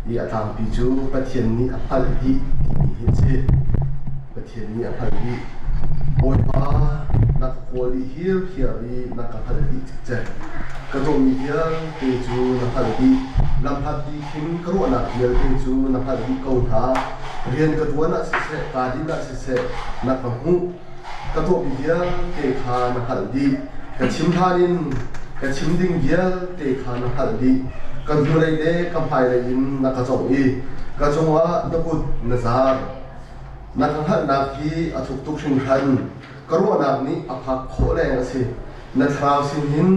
i atang pi chu pathian ni aphal di hi che pathian ni aphal di oi pa nak kholi hir hiari nak aphal di che ka to mi hiar te chu na phal di lam phat di khim kro na hiar te chu na phal di ko tha rian ka tuana se se ka di na se se na ka hu ka to mi hiar te kha na phal di ka chim thanin ka chim ding hiar te kha na phal di kan durai le kan phai le in na ka chong I ka chongwa na put na zar na kan hat na ki athuk tuk shin khan karu na ni apha kho le ase na thrau sin hin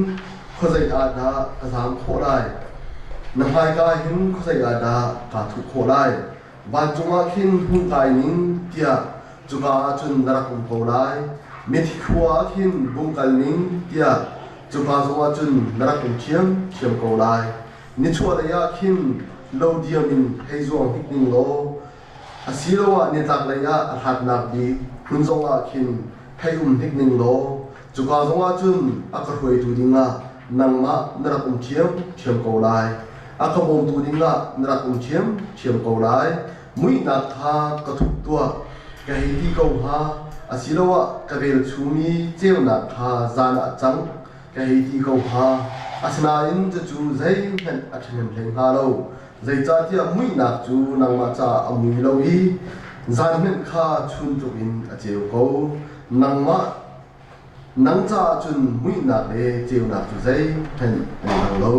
khozai a da ka zam kho lai na phai ka hin khozai a da ka thu kho lai ban chunga khin hun kai nin tia chuka chun narak ko lai me thi khwa khin bung kal nin tia chuka zwa chun narak khiam ko lai ni chua la ya khin lo diamin heizong hikning lo asilowa ni tak la ya hat nak bi hunzonga khin heum hikning lo chuka zonga chun akarhoi tu dinga nangma narakum thiam ko lai akamom tu dinga narakum thiam ko lai mui na tha ka thuk tua ka hi ti ko ha asilowa ka vel chumi cheu na tha zana chang ka hi ti ko ha asna in chu zai han athen leng ha lo zai cha tia mui nak chu nang ma cha amui lo I zan men kha chun chu in a cheu ko nang ma nang cha chun mui nak le cheu nak chu zai han nang lo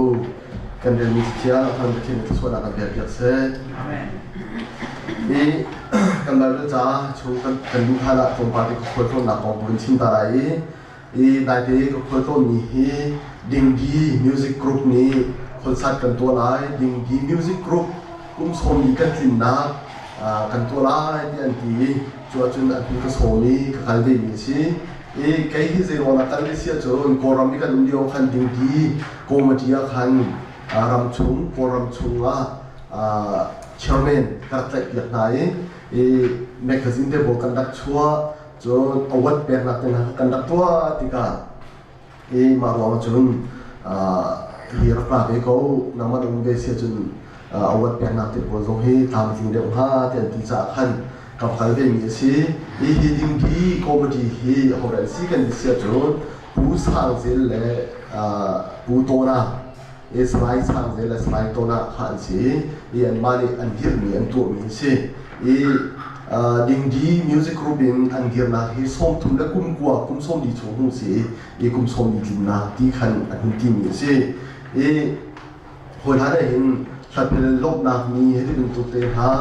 kan den mi chia kan kin chu so na ka pya se amen I kan la cha chu kan du kha la chong pa ti ko ko na ko bun chin ta rai I dai te ko ko ni hi Dinggi music group ni concert kan to lai Dinggi music group som ni kan tin na kan to lai ti an ti chua chun an ka som ni ka kal de mi si kai hi zero na kal si cho ko ram ni kan dio khan Dinggi ko ma tia khan ram chung ko ram chung a chairman ka tlek yak nai magazine de bo kan dak chua cho awat pe na ten kan dak tua ti ka marwa chun hira pra be ko nama dong be sia chun awat pe na te bo zo hi tham ting de ha ten ti cha khan ka phal be mi si hi ding ki comedy hi horan si kan sia chun pu sang zel le pu to na slide sang zel le slide to na khan si an mani an hir mi an tu mi si Dinggi music group in angirna hi som thum la kum kwa kum som di chu hu si kum som di tinna ti khan an ti mi si hoi ha da hin thlat pel lok na mi he ti tu te ha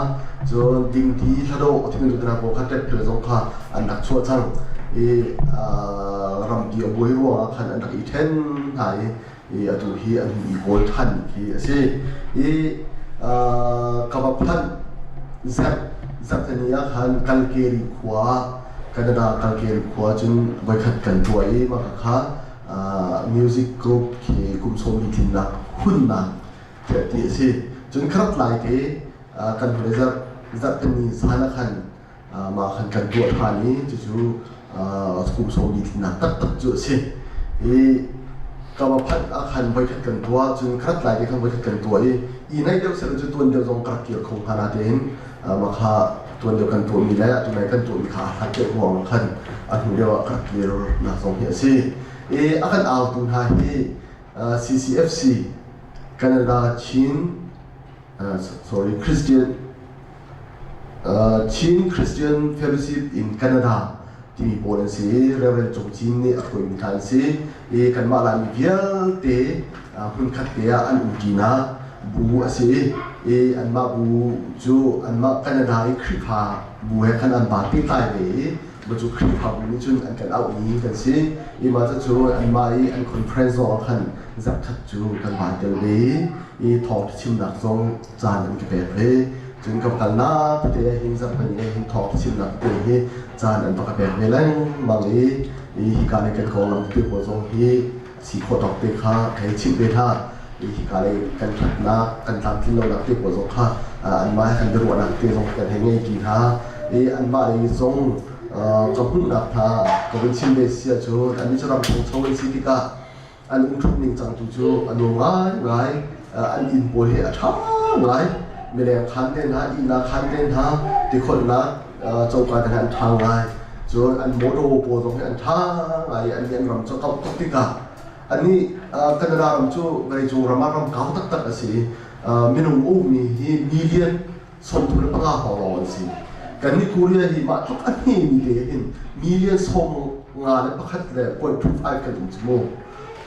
jo Dinggi thado ti mi tu na ko kha te pel zong kha an dak chu chang ram di boi ro khan an dak I then hai atu hi an I gol than hi si ka ba phan Zatania khan kalkeri khwa Canada kalkeri khwa chun bai khat kan tuai ma kha music group ki kum som ni tin na hun na ti si chun khat lai ke kan blazer Zatani sana khan ma khan kan tu thani chu kum som ni tin na tak chu si ka ma phat a khan bai khat kan tua chun khat lai ke khan bai khat kan tuai I nai deu se chu tuan deu jong krak ki khong hana ten ma kha tuan deu kan tu mi la tu nai kan tu mi kha ha ke huang khan a hu deu ka clear na song hi si akan out tu ha hi CCFC Canada Chin Christian Fellowship in Canada ti polen si Reverend Chong Chin ni a khoi mi than si kan ma la mi vial te hun khat te an ukina bu ase an ma bu chu an ma Canada I khripa bu he kan an ba ti tai ve bu chu khripa bu ni chun an kan au ni kan si ma cha chu an ma an conference o khan zap khat chu kan ba tel ve talk chim dak zong chan an ke pe ve chun ka kal na te hin zap kan ni hin talk chim dak te he chan an ba ka pe ve lang ma hi ka ne kan ko lam ti bo zong hi si kho tok te kha thai chim pe tha hi ka le kan that na kan tam tin lo dak te bo zo kha an ma kan ru na te zo kan he ngai ki tha an ma zong ka hu na tha ko bin chim be sia chu an ni chram thong choi si ti ka an thuk ning chang tu chu an ngai an in bo he a tha ไงไม่ได้คันเดินหาอีนาคันเดินหาที่คนละจงการทางทางไงจนอันโมโดโปรตรงนี้อันท่าไงอันนี้รำจะกับตุกติกาอันนี้กันดารำจูไปจูรามาราเขาตักสิมินุอูมีมิเลียนสมทุนปังอาหอรสิกันนี่คูเรียหิมาทุกอันนี้มีเดียนมิเลียนสมงานประคัตเลยก็ทุกไอ้กันจมูก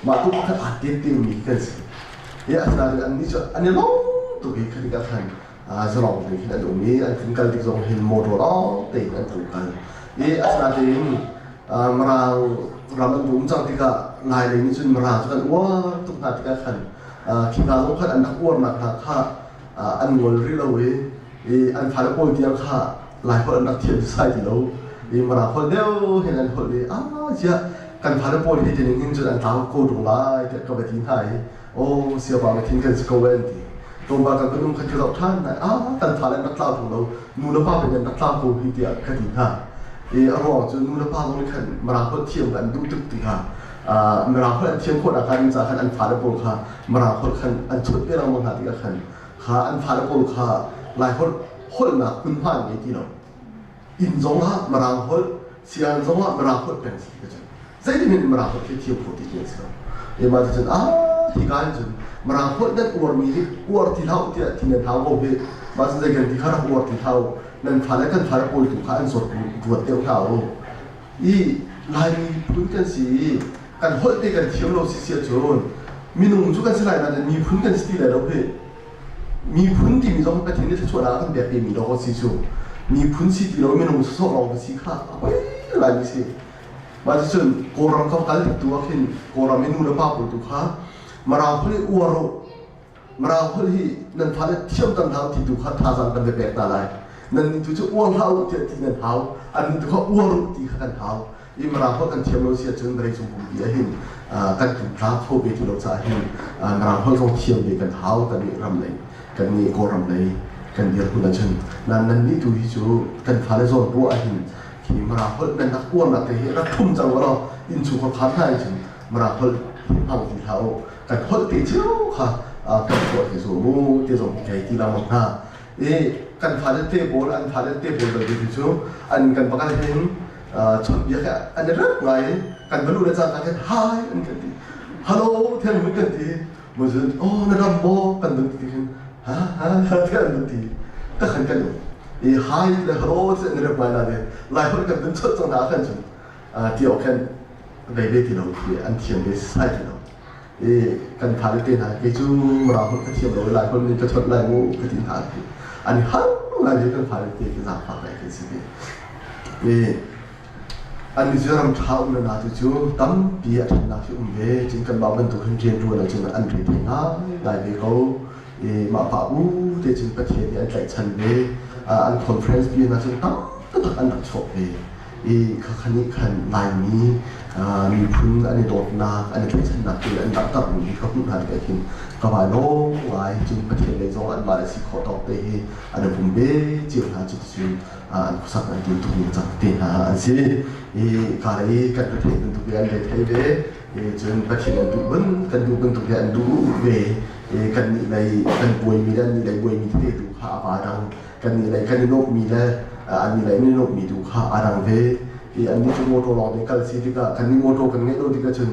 มาทุกประคัตอาทิตย์เดียวมีกันสิเยอะขนาดอันนี้จะอันนี้ล้อตัวเองคันกันทันจะลองดูขนาดตรงนี้อันถึงการที่จะเห็นโมโตล้อเตะกันตรงกันเยอะขนาดนี้มาเรามันดูจังที่ก็ลายเลยนี่จนมาเราจะกันว่าทุกนาทีก็คันคิดว่าต้องคันอันนักอ้วนนักข้าอันงวนรีเราเว้ยอันพาราโพลที่ยังข้าหลายคนนักเทียมใส่ที่เรามาเราคนเดียวเห็นอันคนเลยเจ้ากันพาราโพลที่จะนิ่งจนอันท้าโคตรลายแต่ก็ไปทิ้งไทยโอ้เสียบางทิ้งกันสกอเวนตีตรงบางกันก็นุ่งขัดกระดกท่านนะกันพารานักเล่าของเรานูนภาพเป็นนักเล่าโคตรที่เดียกระดิ่งท่าอารมณ์จนนูนภาพตรงนี้ขันมาเราคนเทียมกันดูตึกติค่ะมาเราคนเทียมคนอาการจะขันอันพาราโพลค่ะมาเราคนขันอันชุดที่เรามองหาที่ขันขาอันพาราโพลค่ะหลายคนนักคุณผ่านอย่างที่เราอินจงฮะมาเราคนเสียงจงฮะมาเราคนเป็นสิ่งที่ใจที่มันมาเราคนที่เทียมคนที่เดียวสิมาจนที่การจนมาเราคนนั้นอวดมีอวดที่เท่าที่นั่นเท่าโอ้ยมาจนใจกันที่ข้าเราอวดที่เท่านั่นพารากันพาราโพลถูกข้าอันสดตรวจเดียวเท่าอีลายมีพื้นกันสีกันหดได้กันเทียมเราเสียจนมีนุ่งชุกันสลายนั้นมีพื้นกันสีอะไรเราเพ่มีพื้นที่มีตรงประเทศนี้ช่วยเรากันแบบมีเราก็สิชูมีพื้นที่ที่เราไม่นุ่งสดเราก็สิค่ะเฮ้ยลายมีสิมาจนโกรำเขาการติดตัวขึ้นโกรำไม่นุ่งระบาดตัวข้ามาเราคนอวดมาเราคนที่นั่นพาราเทียมตั้งเท้าที่ตัวข้าท่าสังกันแบบตาลายนั่นตัวจะอ้วนเท้าที่นั่นเท้าอันนี้ตัวเขาอ้วนที่ข้ากันเท้ายิ่งมาเราพกันเทียมเราเสียจนบริสุทธิ์บุญเยอะหินกันถึงพระโพเบตุเราจะหินมาเราพกันเทียมเดียกันเท้ากันนี่รำเลยกันนี่โกรำเลยกันเดียร์คุณชนนั่นนี่ตัวที่จูกันพาราโซนรู้หินที่มาเราพกันนักอ้วนนักเตะรักทุ่มจังว่าเราอินสุขภาพให้จนมาเราพกันพังที่เท้ากันพกันติดเชื้อค่ะกันปวดที่สูงที่ส่งใจที่เราหน้ากันพาราเตะบอลอันพาราเตะบอลเลยที่จูอันกันประกันเห็นชนเยอะแค่อันนี้เรื่องไงกันบรรลุในจากการหายอันกันทีฮัลโหลเที่ยงเหมือนกันทีมันจะโอ้นั่นรำโบกันดึงทีกันเที่ยงดึงทีก็ขันกันอยู่หายเลยฮัลโหลเที่ยงเรื่องไม่นานเลยหลายคนกันดึงชดจังหากันจนที่เอาแค่ใบเบี้ยที่เราอันเทียมเบสใช่ที่เรากันพาได้เต้นหาเกจูเราคนก็เทียมเราหลายคนมีกระชดหลายงูก็ทิ้งหาอันนี้ฮัลหลายคนพาได้เต้นก็จะพาไปกันสิอันนี้จะรำเท้าอุณนาตุจูตั้มปีอันนักที่เวจึงกันบ่าวเป็นตัวขึ้นเรียนรู้แล้วจึงอันเรียนง่ายหลายเวเขามาป่าแต่จึงประเทศอันใจชันเวอันคอนเฟรนซ์ปีนั้นจึงตั้มอันนักชกเวขันนี้ขันลายนี้มีพื้นอันนี้โดดนักอันนี้ใจชันนักคืออันดับต่ำนี้เขาพูดหันกันกินกบายโลหลายจึงประเทศในจงอันมาเลเซียขอตอกเตะอันนี้ผมเบเจียวหาจุดซึ่งอันคุสักอันที่ถูกจับเตะหาอันสิการที่กันประเทศนั้นถูกยันได้ไทยเวจนประเทศนั้นถูกบันกันดูกันถูกยันดูเวกันนี่ในกันป่วยมีแล้วนี่ในป่วยมีที่ถูกฆ่าบาดังกันนี่ในกันนี่โรคมีแล้วอันนี้ในนี่โรคมีถูกฆ่าอาดังเวอันนี้จะโมโตลองในการสิที่ก็กันนี่โมโตกันไงโดนที่ก็จน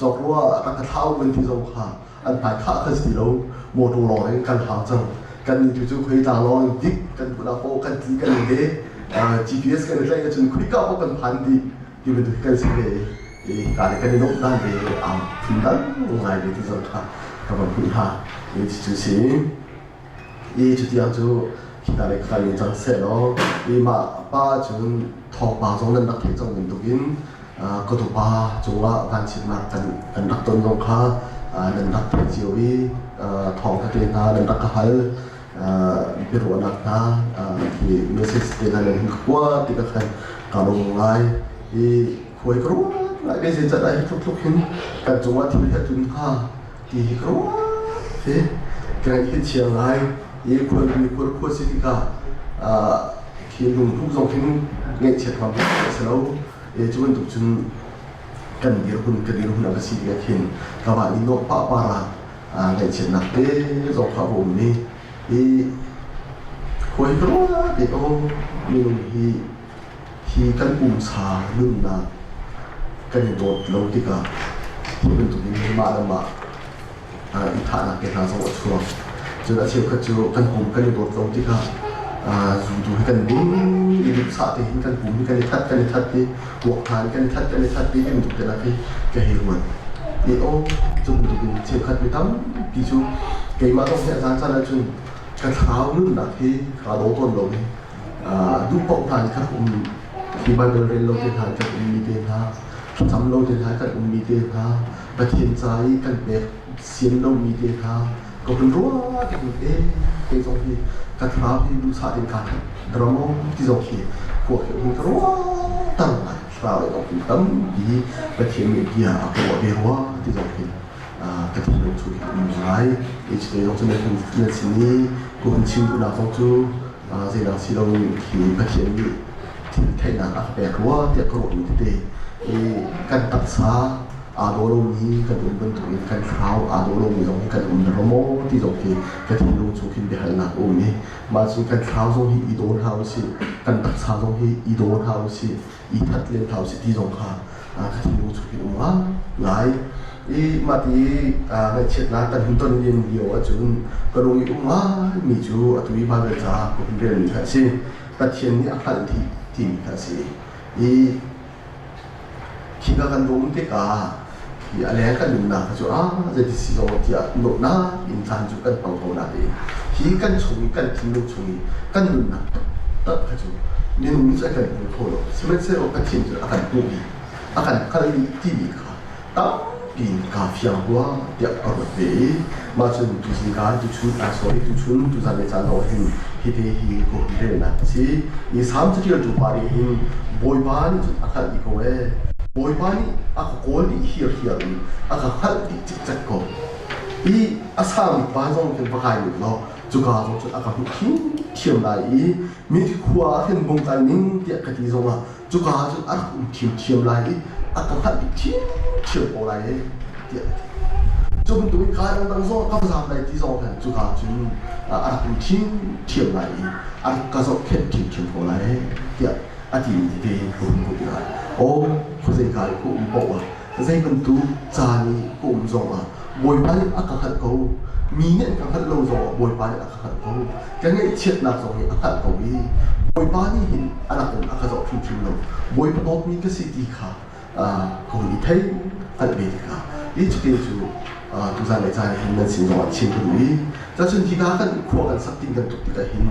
จอกว่ารักเท้าเป็นที่จงฆ่าอันไปฆ่ากันสิเราโมโตลองในการหาจังกันนี่จู่ๆคุยตาลอยดิกกันบุนาโปกันที่กันเดGPS กันอะไรกันจนคุยกับพวกกันพันดีที่เป็นตัวกันสิเดการกันนี่นกนั่นเดพินนั้นง่ายเลยที่สุดค่ะกับผมคุณฮะจู่ๆสิจุดที่ยังจู่ที่ตาเล็กกันยังจังเสร็จแล้วมาป้าจนทองป้าจงนั้นนักเทศจงเป็นตัวกินก็ตัวป้าจงว่าการชิมนักกันนักต้นจงค่ะนั้นนักเทศเจียวทองกระเทียนนั้นนักกระหายbiru anak na di message dengan yang kuat tidak kan kalau mulai di kue keruat nak message ada hidup-hidup kan cuma tidak tunha di keruat kan itu siang lai ini kue sedikit kini untuk jongkin ngecek kamu selalu cuma untuk jun kan dirhun apa sih dia kini kalau ini no pak para ในเช่นนักเตะสองขาผมนี่คุยกันว่าเดี๋ยวมีนุ่มที่กันปุ่มชาลุ่นนะกันโดดลงที่ก็ที่เป็นตัวนี้มาแล้วมาอีกฐานะเกิดการสวัสดิ์ชัวจนอาชีพก็จะกันปุ่มกันโดดลงที่ก็ดูให้กันดิ้งอีกสาธิตกันปุ่มกันทัดที่หัวหางกันทัดที่ยังถูกแต่ละที่ก็เห็นวันนี่โอ้จนตัวนี้เชื่อขัดไปทั้งปีจูเกี่ยมาต้องเนี่ยสารสารจนกันเท้าลุ่นนะที่ขาโดดต้นลงดูปกทานครับที่บ้านเรียนโลกที่ทานกับมีเดียนะสำโลกที่ทานกับมีเดียนะประเทศใจกันแบบเสียงโลกมีเดียนะก็เป็นรั้วกันเป็นสองที่กันท้าที่ดูสาธิตการดราม่าที่สองที่พวกเขาเป็นรั้วตั้งหลายคราวเลยก็เป็นตั้งดีประเทศมีเดียก็ว่าเป็นรั้วที่สองที่กันที่เราช่วยมีหลายอีกเรื่องที่ในสิ่งนี้ก็เป็นชิ้นอุณาฟองจูสิ่งนั้นสิ่งเราที่ประเทศนี้ที่ไทยนั้นอาจเป็นรั้วที่กระโดดมีเดียกันตัดสาโดโลมีกันอุ่นเป็นตัวกันขาวโดโลมีตรงนี้กันอุ่นระโมที่ตรงที่กันที่ลงสู่ขึ้นไปหาหนักอุ่นนี้มาสู่กันขาวตรงที่อีโดนเท้าสิกันตัดสาตรงที่อีโดนเท้าสิอีทัดเลี้ยงเท้าสิที่ตรงข้ากันที่ลงสู่ขึ้นมาหลายมาที่ในเช็ดน้ำกันหุ่นต้นเย็นเดียวจนกระโดดมามีจูตุยบาเบจ้าก็เป็นเรื่องนี้ค่ะสิประเทศนี้อาการที่มีค่ะสิคิดกันรู้ที่กาที่อะไรกันดูนะก็จะจะสิ่งที่โน้ตนะอินทานจุกันปังโกนาเองที่กันชงกันทิ้งลูกชงกันดูนะตัดก็จะนี่นุ่มจะกันดูโทษสมัยเสร็จก็ทิ้งจะอาการปุ่มอาการคาร์ลีที่มีค่ะตั้งปีนกาแฟหัวเดียบอารมณ์ดีมาจนตุสิการตุชุนสอยตุชุนตุจานในจานเราเห็นฮิตฮีก็เดินนะสิอีสามสิบเดือนจุปารีหินบอยบานจุดอาการอีกเว้บอยบานี่อาก็โกลดีเฮียนี่อาก็ฮัลดีจิตก็อาสามีบ้านจงเป็นประกายอยู่เนาะจุกาจงจุดอาก็หุ่นเทียมไหนมีที่ขวาเห็นบงการนิ่งเดียกที่จงอ่ะจุกาจุดอาก็หุ่นเทียมไหนอาก็ฮัลดีเทียมอะไรเดียจงตัวการตั้งจงก็ภาษาไหนที่จงกันจุกาจุดอาก็หุ่นเทียมไหนอาก็จงเข็นเทียมอะไรเดียอาทิตย์ที่หุ่นหุ่นได้โอ้คนเสียงกายกูบอกว่าใจมันตู้จานี่กูส่งบอยปานี่อาการเขามีเนี่ยการเขาลงส่งบอยปานี่อาการเขายังไงเช็ดหนักส่งให้อาการเขาบอยปานี่เห็นอาการอาการส่งทิ้งลงบอยปาโนมีก็สิที่ขาคนที่ไทยอันเดียวกันนี่จุดที่จูทุกท่านในใจเห็นนั่นสิ่งที่ชิมดูจะจนที่การกันขวกันสักทีกันตุกที่ได้เห็น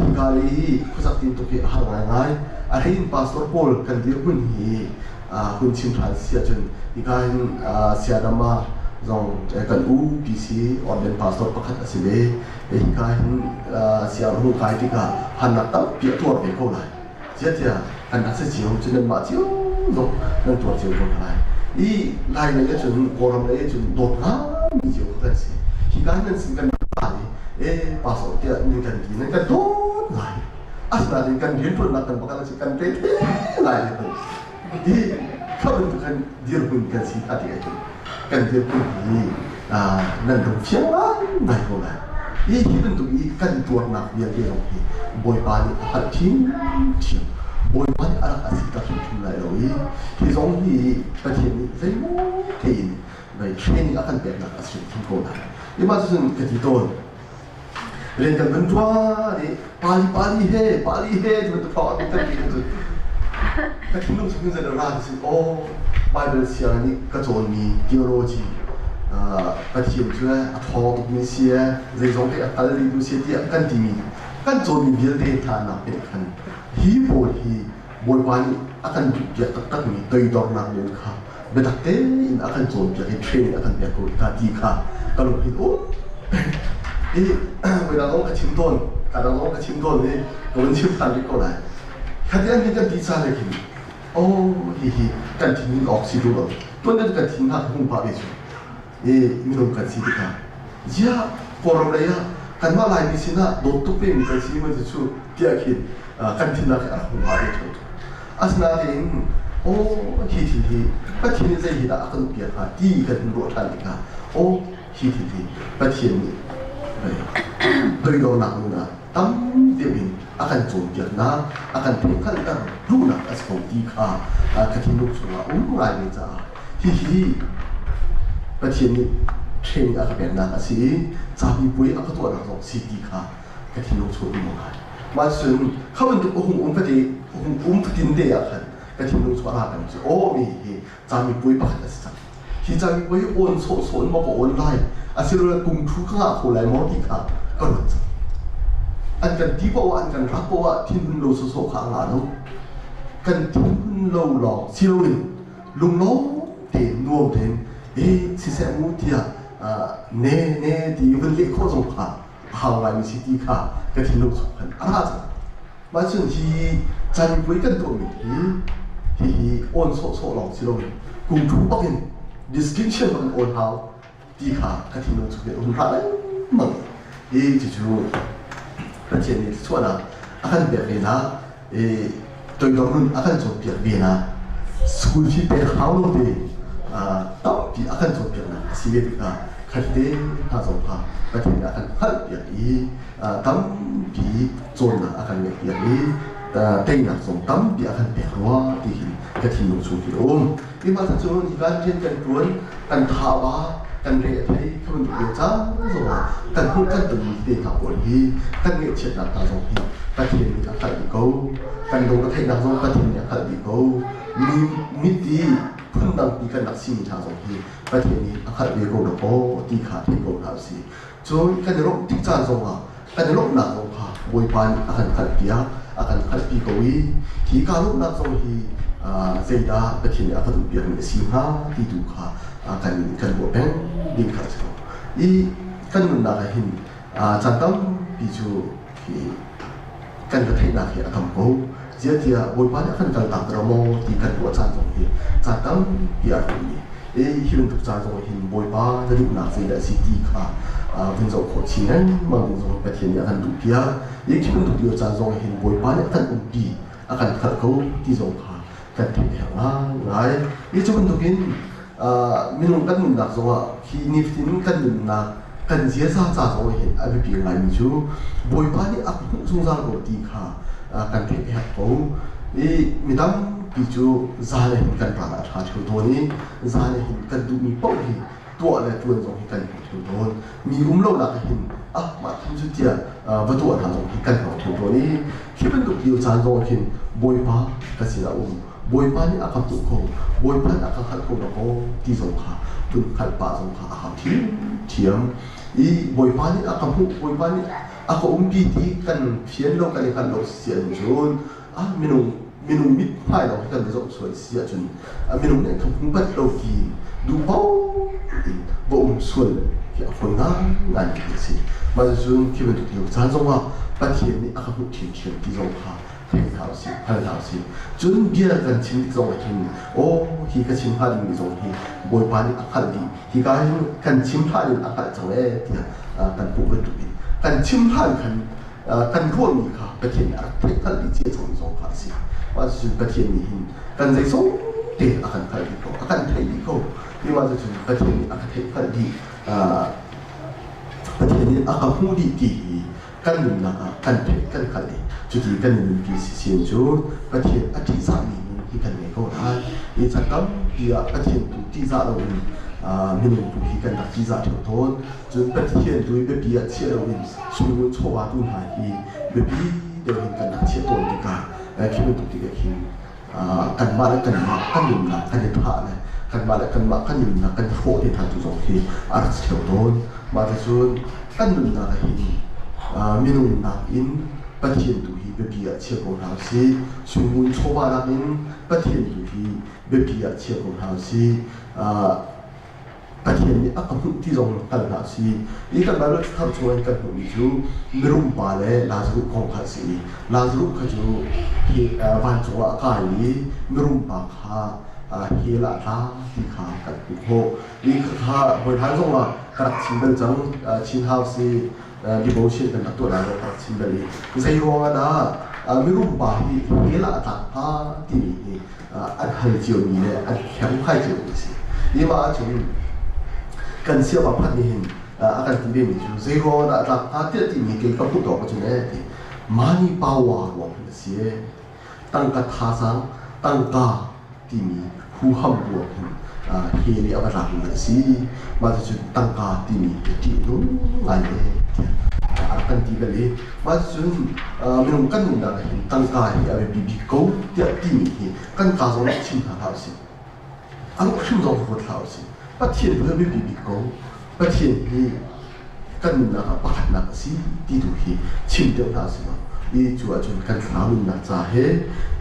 ที่การนี้คุณสักทีตุกที่หาง่ายอะไรนี่พาสปอร์ตโพลกันเดียวคุณคุณชิมทานเสียจนที่การเสียดมาจงกันพีซีออนเป็นพาสปอร์ตประคัตสิเล่ที่การเสียรูปกายที่การหันหน้าตั้งเปียตัวไปก็ได้เสียที่หันหน้าเสียจนนั้นมาเจียวจงนั่นตัวเจียวก็ได้ลายนี้จนโครัมนี้จนโดดน้ำมีเจียวก็ได้สิที่การนั้นสิ่งกันได้พาสปอร์ตที่นี่กันที่นั่นกันโดดไหลasal kan dia pun nak bakal kan plate lah itu. Di kau itu kan dia pun kan si hati itu. Kan dia pun nanti siapa nak boleh. Ini tu kan tuan nak dia lagi. Boy balik hati cium. Boy balik anak asyik tak cium lagi lagi. Dia orang ni macam ni saya mau kain. Baik training akan biar nak asyik cium kau lah. Ini macam ketiton.เรียนกันเป็นว่าดิปาลีเฮ่จะเป็นตัวพอเป็นตัวกินจุดแต่ที่ลูกชิ้นจะเดินร้านสิโอ้ไบเบิลเสียนี่ก็โจนมีทีโอโลจีปฏิบัติช่วยทอตุกมีเสียใจจงที่อัตตาลีดูเสียที่กันที่มีกันโจนมีเบียร์เดทานับเป็นกันฮีโบฮีบอยวันอาการจุดเดียดตัดมีตัวดอกนักเรียนค่ะเบตักเต้อินอาการโจนจะให้เทรนอาการเบียร์กูตาดีค่ะก็ลงที่โอ้เวลาเรากระชิมต้นการเรากระชิมต้นนี่ก็มันชิมทันดีก็ได้ขัดแย้งกันดีใจเลยคิดโอ้ฮีกันทิ้งออกสิดูหรอต้นนั้นกันทิ้งหักหุ่นพาไปจู่มีลมกันสิดีค่ะย่าพอเราเลยกันว่าลายนี้สินะโดนตุ๊กเป็นกันสิมันจะจู่เดียคิดกันทิ้งนักหุ่นพาไปจู่อาสนะเองโอ้ฮีก็ทิ้งใจฮีละกันเปียกค่ะดีกันรัวทันดีค่ะโอ้ ที่ประเทศนี้โดยเราหนักนะตั้มเดียวินอาการโจมตีนะอาการเป็นขั้นตั้งรู้นะอาศัยดีค่ะกระถิ่นลูกชัวรายนี้จ้าที่ประเทศนี้เทรนอาการเป็นนักสิจะมีบุญอาการตัวนักลงสิดีค่ะกระถิ่นลูกชัวมั่งค่ะมาซึ่งเขาเป็นตัวปฏิปฏิเดียกันกระถิ่นลูกชัวอะไรกันสิโอ้มีจะมีบุญปากกันสิที่จะมีบุญโอนโซนมาบอกโอนไลน์อาศัยเรากลุ่มทุกข้าคนไลน์มอดีค่ะก็รู้จักอันกันที่บอกว่าอันกันรักบอกว่าที่มันโลโซโซข้างหลังกันที่มันโลหลอกสิโลนลุงโลเต็มนัวเต็มสิเสมุติอ่ะเน่ที่วันเล็กโคตรค่ะหางไว้มีสิทธิ์ค่ะก็ที่ลูกสุขันอะไรจ้ะมาถึงที่จันทร์วันกันตัวมีที่โอนโซหลอกสิโลนกลุ่มทุกประเด็น distinction มันโอนเขาดีค่ะก็ที่ลูกสุขันอุ่นพระเลยมั่งจู่ประเทศนี้ส่วนน่ะอาการแบบนี้นะตัวเรารุ่นอาการจบเปลี่ยนนะสกุลที่เป็นเขาโน้ตต้องที่อาการจบเปลี่ยนนะสิ่งที่ก็ขัดเดินหาสมภาประเทศอาการขัดเปลี่ยนต้องที่โซนน่ะอาการเปลี่ยนแต่ในส่วนต้องที่อาการเปลี่ยนว่าที่กระถิ่นลงสู่ที่ที่มาถึงจุดนี้การเรียนกันล้วนกันท้าวากันเรียนให้เขาเป็นตัวจ้าส่วนกันพูดกันตึงเด็กกับคนที่กันเงียบเฉียดหนักตาสองที่ประเทศนี้อาการดีกูกันตรงประเทศนักสงประเทศนี้อาการดีกูมีมิติพื้นดังที่กันนักสิ่งทางสองที่ประเทศนี้อาการดีกูแล้วก็ที่ขาดที่กูแล้วสิจนกันรบที่จ้าสงกันรบหนักสงค่ะบวยพันอาการขัดเปียอาการขัดปีกูที่การรบหนักสงที่เสียดายประเทศนี้อาการเปลี่ยนเป็นสิ่งห้าที่ดูค่ะกันบวกเป็นดิ้งขัดสงกันมันน่าเห็นจันทร์พิจูที่กันกระเทยนาเขียนทำกูเจ้าที่บริบาลกันกันต่างกันโมที่กันตัวจันทร์ที่จันทร์พิอาร์นี่ฮิรุนทุกจันทร์ที่บริบาลจะดูนักเสียดายสิที่ค่ะเป็นส่วนของชิ้นนั้นมันเป็นส่วนประเทศนี้กันดูพิอาฮิรุนทุกเดียวจันทร์ที่บริบาลกันอุ้มปีกันขัดกูที่ส่งค่ะกันที่แห่งง่ายจุดทุกนี้มินุกันนักส่งที่นิฟตินกันนักกันเสียสาจ้าส่งเห็นอภิปรายมิจูบอยบ้านนี้อักพุ่งสงสารกูดีค่ะกันเทปหักกูมิดำมิจูซาเลหินกันปราดชาชูตัวนี้ซาเลหินกันดูมีป้องที่ตัวอะไรตัวส่งให้กันชูตัวมีเล่าหนักเห็นมาทำจุดเดียววัตถุอะไรส่งให้กันชูตัวนี้ที่เป็นตัวเดียวจานส่งเห็นบอยบ้านกันสิละบอยบ้านนี้อาการตุกโคบอยบ้านอาการขัดโคแล้วก็ที่ส่งค่ะตุนขัดป่าส่งค่ะอาการที่เทียมบอยบ้านนี้อาการพูดบอยบ้านนี้อาการปีที่กันเพียนโลกันกันเราเสียจนมินุมิดพายเรากันเราสวยเสียจนมินุเนี่ยคำพูดแบบเรากินดูเบาบ่สวยที่คนงานกินสิมาจนที่เป็นตัวเดียวจานส่งว่าประเทศนี้อาการพูดเทียมที่ส่งค่ะพันเท้าสิจนเบียร์กันชิมที่ส่งให้โอ้ที่ก็ชิมพาดิมีส่งให้บอยบ้านนี้อาการดีที่กันชิมพาดิอาการจังเลยที่กันปลูกเป็นตัวเองกันชิมพาดิกันร่วมมีค่ะประเทศนี้เทคนิคที่จะส่งค่ะสิว่าจะประเทศนี้กันจะส่งเด็กอาการดีก็อาการไทยดีก็ที่ว่าจะประเทศนี้อาการเทคนิคดีประเทศนี้อาการหูดีกันหนึ่งนะกันเทคกันขัดดีจุดที่กันหนึ่งที่เสียงจูประเทศอธิษฐานที่กันเนี่ยก็ได้ที่จะต้องที่ประเทศที่จะเรามินุตุที่กันตัดที่จะเที่ยวทนจนประเทศด้วยแบบเบียดเชี่ยวเราช่วยวันชัวร์ตุนหายที่แบบนี้เดี๋ยวเห็นกันตัดเชี่ยวตัวดีกันคิดว่าตุที่กันคิดกันมาแล้วกันมากันยืนนะกันเดินผ่านเลยกันมาแล้วกันมากันยืนนะกันโฟที่ทางจุดสองที่อาร์ตเที่ยวทนมาแต่ส่วนกันยืนนะกันมินุนักอินประเทศตัวที่แบบเบียดเชี่ยวของเราสิช่วยวันชัวร์นักอินประเทศตัวที่แบบเบียดเชี่ยวของเราสิประเทศนี้อาการที่ส่งกันหาสิอีกการแบบทำช่วยกันหนุนจูไม่รู้ป่าเลยลาสรุปของข้าสิลาสรุปข้าจูที่วันจัวอากาศนี้ไม่รู้ป่าข้าเฮล่าท่าที่ข้ากันทุกโหอีกข้าบริหารส่งว่ากระชิมเป็นจังชินฮาวสิดิโบชินเป็นตัวเรากระชิมเป็นนี้ใจร้อนนะไม่รู้ป่าที่เฮล่าท่าที่นี่อันให้เจียวนี้เนี่ยอันแข็งให้เจียวนี้สินี่มาจน กันเสียว่าพันนี่เห็นอาการที่เป็นอยู่เซโร่ละละอาทิตย์ที่มีเกี่ยวกับผู้ต่อก็จะเนี่ยที่มานี่ปาวาหวังเสียตั้งกระทาสังตั้งกาที่มีผู้ห้ามบวกเฮลีอาการเลยสิมาจะจุดตั้งกาที่มีที่นู้นไงakan tiba le macam minum kan minda hin tangkai abe bibi ko dia timi hi kan ka zong chim tha tha si ang khim zong ko tha si pathian bu be bibi ko pathian hi kan minda ka pakhat na si ti du hi chim de tha si ma i chu a chun kan thla min na cha he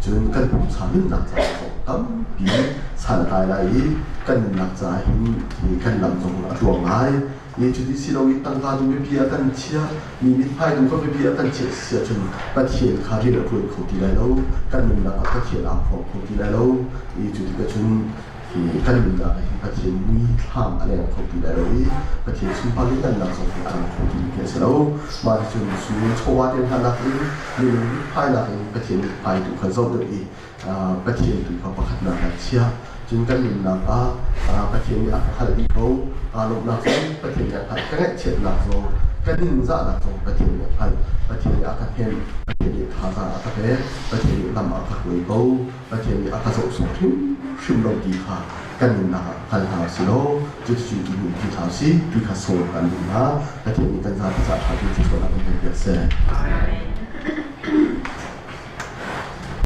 chun kan pu cha min na cha ko tam bi san tai lai kan na cha hi kan lam zong a tuang ai ये जो दिसी लोग तंगा तो में भी अतन चिया निमित पाई तो में भी अतन चिया सिया चुन पतिये खारी ल पुल खोटी ला लोกันมินดาपतिये आ फो खोटी ला लो ये जो दिका चुनกันมินดาपतियेมีทางอะไรखोटी ला लो पतियेซุปาลิกันนักสอนอันखोटीเกสโลมาจุนซูโชวาเดนทานักนี่ภายหลังपतियेไปดูคันโซดอีपतियेดูเขาประคัดนาเชียจึงกันมินดาपतियेมีอักขระดีเขาลงนักสอนปะเทียนอย่างพันก็ได้เฉียดนักสอนก็นิ่งจะนักสอนปะเทียนอย่างพันปะเทียนอาคาเทนปะเทียนท่าทางอาคาเทนปะเทียนลำอาคาคุยโบปะเทียนอาคาโซสุทิมชิมลงดีค่ะกันนิ่งนะพันหาสิโลจุดจุดที่มีที่ท่าสิที่ข้าโซกันนิ่งนะปะเทียนกันจะทำที่ที่ชวนเราเป็นเพื่อนเสีย